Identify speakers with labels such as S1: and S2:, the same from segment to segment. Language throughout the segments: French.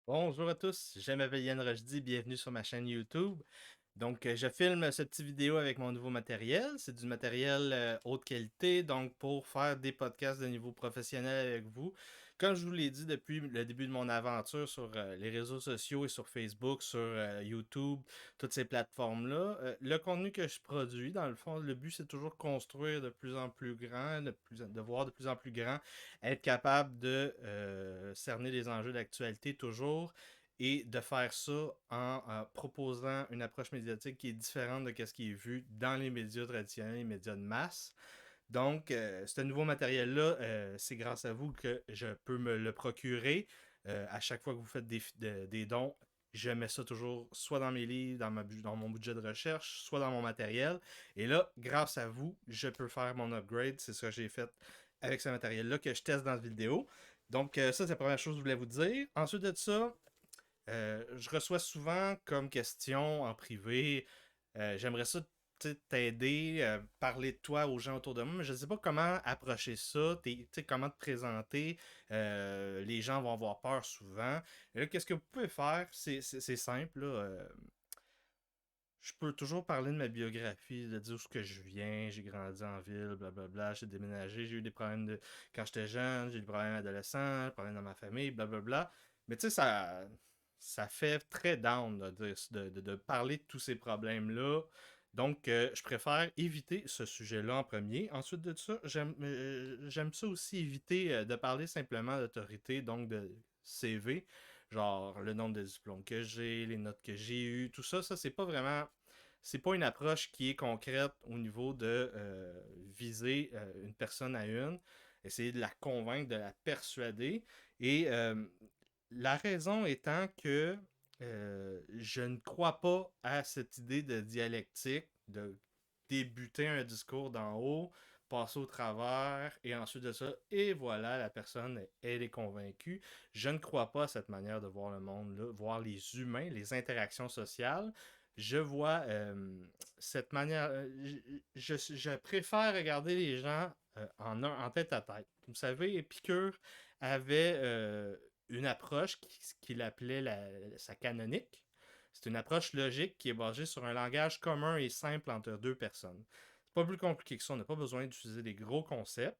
S1: Bonjour à tous, je m'appelle Yann Rochdy, bienvenue sur ma chaîne YouTube. Je filme cette petite vidéo avec mon nouveau matériel. C'est du matériel haute qualité, donc pour faire des podcasts de niveau professionnel avec vous. Comme je vous l'ai dit depuis le début de mon aventure sur les réseaux sociaux et sur Facebook, sur YouTube, toutes ces plateformes-là, le contenu que je produis, dans le fond, le but c'est toujours construire de plus en plus grand, de voir de plus en plus grand, être capable de cerner les enjeux d'actualité toujours et de faire ça en proposant une approche médiatique qui est différente de ce qui est vu dans les médias traditionnels, les médias de masse. Ce nouveau matériel-là, c'est grâce à vous que je peux me le procurer. À chaque fois que vous faites des dons, je mets ça toujours soit dans mes livres, dans mon budget de recherche, soit dans mon matériel. Et là, grâce à vous, je peux faire mon upgrade. C'est ce que j'ai fait avec ce matériel-là que je teste dans cette vidéo. Ça, c'est la première chose que je voulais vous dire. Ensuite de ça, je reçois souvent comme question en privé, j'aimerais ça t'aider, parler de toi aux gens autour de moi, mais je ne sais pas comment approcher ça, comment te présenter. Les gens vont avoir peur souvent. Et là, qu'est-ce que vous pouvez faire? C'est simple. Là, je peux toujours parler de ma biographie, de dire où ce que je viens, j'ai grandi en ville, blablabla, j'ai déménagé, j'ai eu des problèmes quand j'étais jeune, j'ai eu des problèmes adolescents, des problèmes dans ma famille, blablabla. Mais tu sais, ça fait très down là, de parler de tous ces problèmes-là. Je préfère éviter ce sujet-là en premier. Ensuite de ça, j'aime ça aussi éviter de parler simplement d'autorité, donc de CV, genre le nombre de diplômes que j'ai, les notes que j'ai eues, tout ça, c'est pas vraiment c'est pas une approche qui est concrète au niveau de viser une personne à une, essayer de la convaincre, de la persuader. Et la raison étant que je ne crois pas à cette idée de dialectique, de débuter un discours d'en haut, passer au travers, et ensuite de ça, et voilà, la personne, elle est convaincue. Je ne crois pas à cette manière de voir le monde, là, voir les humains, les interactions sociales. Je vois cette manière. Je préfère regarder les gens en tête à tête. Vous savez, Épicure avait une approche qu'il appelait sa canonique. C'est une approche logique qui est basée sur un langage commun et simple entre deux personnes. C'est pas plus compliqué que ça. On n'a pas besoin d'utiliser des gros concepts.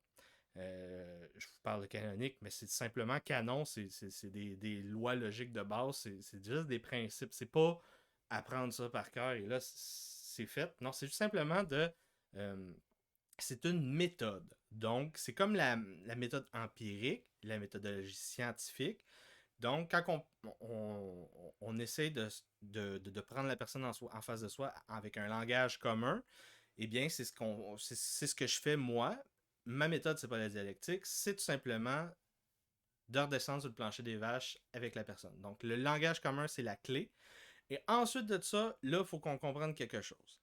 S1: Je vous parle de canonique, mais c'est simplement canon, c'est des lois logiques de base, c'est juste des principes. C'est pas apprendre ça par cœur et là, c'est fait. Non, c'est juste simplement de. euh, c'est une méthode. Donc, c'est comme la méthode empirique, la méthodologie scientifique. Donc, quand on essaie de prendre la personne en face de soi avec un langage commun, eh bien, c'est ce que je fais moi. Ma méthode, c'est pas la dialectique, c'est tout simplement de redescendre sur le plancher des vaches avec la personne. Donc, le langage commun, c'est la clé. Et ensuite de ça, là, il faut qu'on comprenne quelque chose.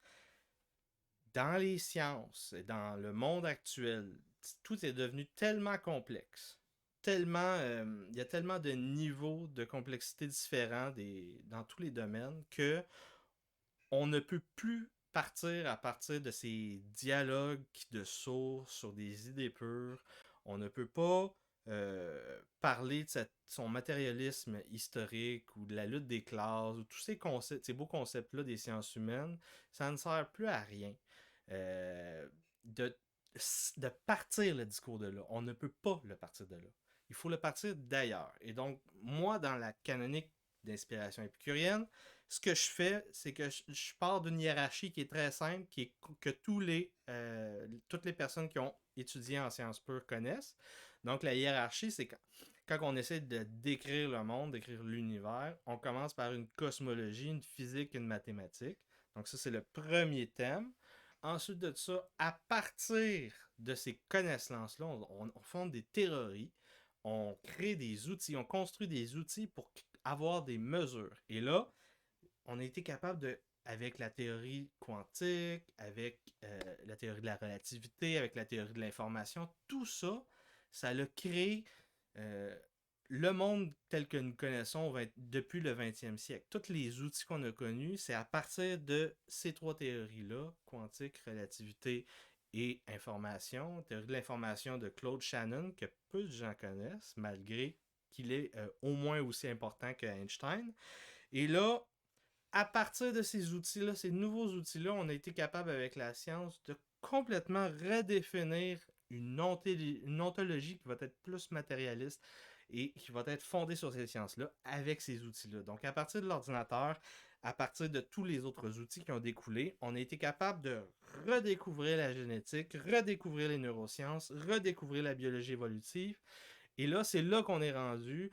S1: Dans les sciences et dans le monde actuel, tout est devenu tellement complexe. Il y a tellement de niveaux de complexité différents dans tous les domaines que on ne peut plus partir à partir de ces dialogues de sourds sur des idées pures. On ne peut pas parler de son matérialisme historique ou de la lutte des classes ou tous ces concepts, ces beaux concepts-là des sciences humaines. Ça ne sert plus à rien. Euh, de, de partir le discours de là. On ne peut pas le partir de là. Il faut le partir d'ailleurs. Et donc, moi, dans la canonique d'inspiration épicurienne, ce que je fais, c'est que je pars d'une hiérarchie qui est très simple, qui est que toutes les personnes qui ont étudié en sciences pures connaissent. Donc la hiérarchie, c'est quand on essaie de décrire le monde, décrire l'univers, on commence par une cosmologie, une physique, une mathématique. Donc ça, c'est le premier thème. Ensuite de ça, à partir de ces connaissances-là, on fonde des théories, on crée des outils, on construit des outils pour avoir des mesures. Et là, on a été capable de, avec la théorie quantique, avec la théorie de la relativité, avec la théorie de l'information, tout ça, ça a créé euh, le monde tel que nous connaissons depuis le 20e siècle. Tous les outils qu'on a connus, c'est à partir de ces trois théories-là, quantique, relativité et information. Théorie de l'information de Claude Shannon, que peu de gens connaissent, malgré qu'il est au moins aussi important que Einstein. Et là, à partir de ces outils-là, ces nouveaux outils-là, on a été capable avec la science de complètement redéfinir une ontologie qui va être plus matérialiste et qui va être fondée sur ces sciences-là avec ces outils-là. Donc à partir de l'ordinateur, à partir de tous les autres outils qui ont découlé, on a été capable de redécouvrir la génétique, redécouvrir les neurosciences, redécouvrir la biologie évolutive. Et là, c'est là qu'on est rendu,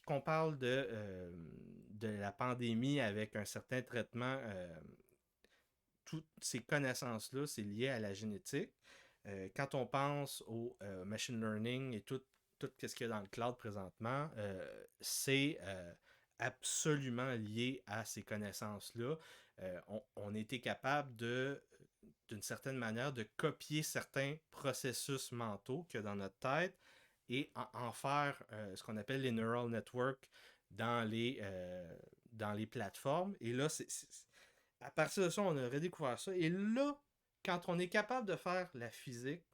S1: qu'on parle de la pandémie avec un certain traitement. Toutes ces connaissances-là, c'est lié à la génétique. Quand on pense au machine learning et tout ce qu'il y a dans le cloud présentement, c'est absolument lié à ces connaissances-là. On a été capable d'une certaine manière, de copier certains processus mentaux qu'il y a dans notre tête et en faire ce qu'on appelle les neural networks dans les plateformes. Et là, à partir de ça, on a redécouvert ça. Et là, quand on est capable de faire la physique,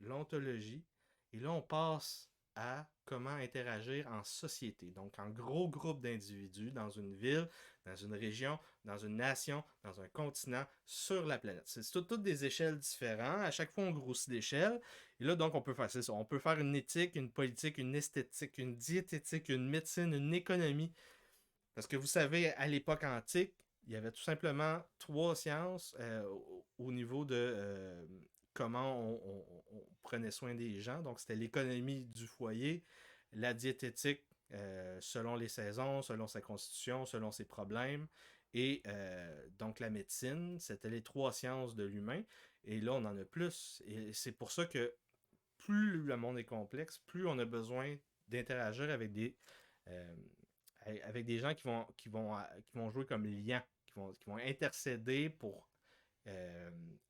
S1: l'ontologie, et là, on passe à comment interagir en société. Donc, en gros groupe d'individus dans une ville, dans une région, dans une nation, dans un continent, sur la planète. C'est toutes des échelles différentes. À chaque fois, on grossit l'échelle. Et là, donc, on peut faire ça. On peut faire une éthique, une politique, une esthétique, une diététique, une médecine, une économie. Parce que vous savez, à l'époque antique, il y avait tout simplement trois sciences au niveau de comment on prenait soin des gens. Donc, c'était l'économie du foyer, la diététique selon les saisons, selon sa constitution, selon ses problèmes, et donc la médecine, c'était les trois sciences de l'humain. Et là, on en a plus. Et c'est pour ça que plus le monde est complexe, plus on a besoin d'interagir euh, avec des gens qui vont jouer comme liant, qui vont intercéder pour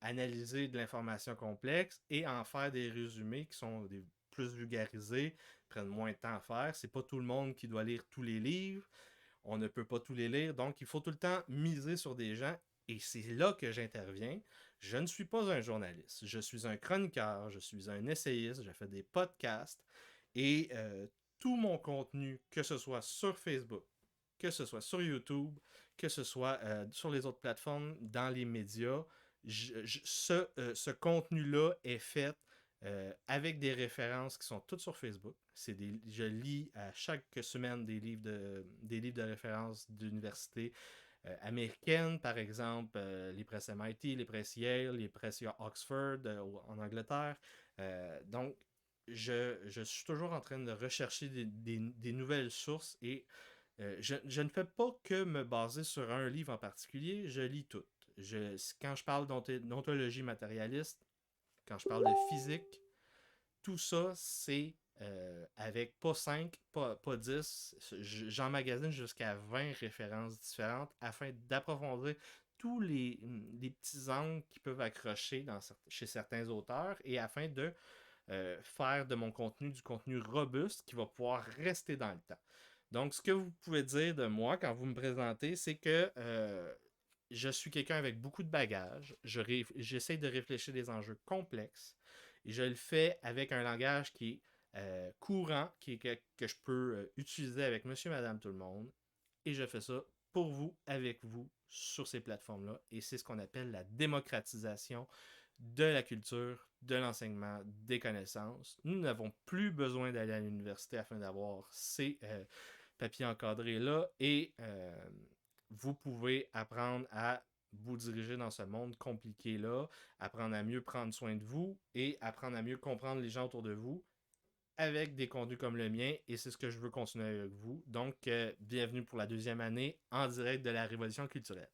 S1: analyser de l'information complexe et en faire des résumés qui sont plus vulgarisés, prennent moins de temps à faire. C'est pas tout le monde qui doit lire tous les livres. On ne peut pas tous les lire. Donc, il faut tout le temps miser sur des gens. Et c'est là que j'interviens. Je ne suis pas un journaliste. Je suis un chroniqueur. Je suis un essayiste. Je fais des podcasts. Et tout mon contenu, que ce soit sur Facebook, que ce soit sur YouTube, que ce soit sur les autres plateformes, dans les médias, ce contenu-là est fait avec des références qui sont toutes sur Facebook. Je lis à chaque semaine des livres de référence d'universités américaines, par exemple les presses MIT, les presses Yale, les presses Oxford en Angleterre. Donc, je suis toujours en train de rechercher des nouvelles sources et je ne fais pas que me baser sur un livre en particulier, je lis tout. Quand je parle d'ontologie matérialiste, quand je parle de physique, tout ça, c'est avec pas 5, pas 10, j'emmagasine jusqu'à 20 références différentes afin d'approfondir tous les petits angles qui peuvent accrocher chez certains auteurs et afin de faire de mon contenu du contenu robuste qui va pouvoir rester dans le temps. Donc, ce que vous pouvez dire de moi quand vous me présentez, c'est que je suis quelqu'un avec beaucoup de bagages. J'essaie de réfléchir des enjeux complexes et je le fais avec un langage qui est courant, que je peux utiliser avec monsieur, madame, tout le monde. Et je fais ça pour vous, avec vous, sur ces plateformes-là. Et c'est ce qu'on appelle la démocratisation de la culture, de l'enseignement, des connaissances. Nous n'avons plus besoin d'aller à l'université afin d'avoir ces papiers encadrés-là et vous pouvez apprendre à vous diriger dans ce monde compliqué-là, apprendre à mieux prendre soin de vous et apprendre à mieux comprendre les gens autour de vous avec des contenus comme le mien et c'est ce que je veux continuer avec vous. Donc, bienvenue pour la deuxième année en direct de la Révolution culturelle.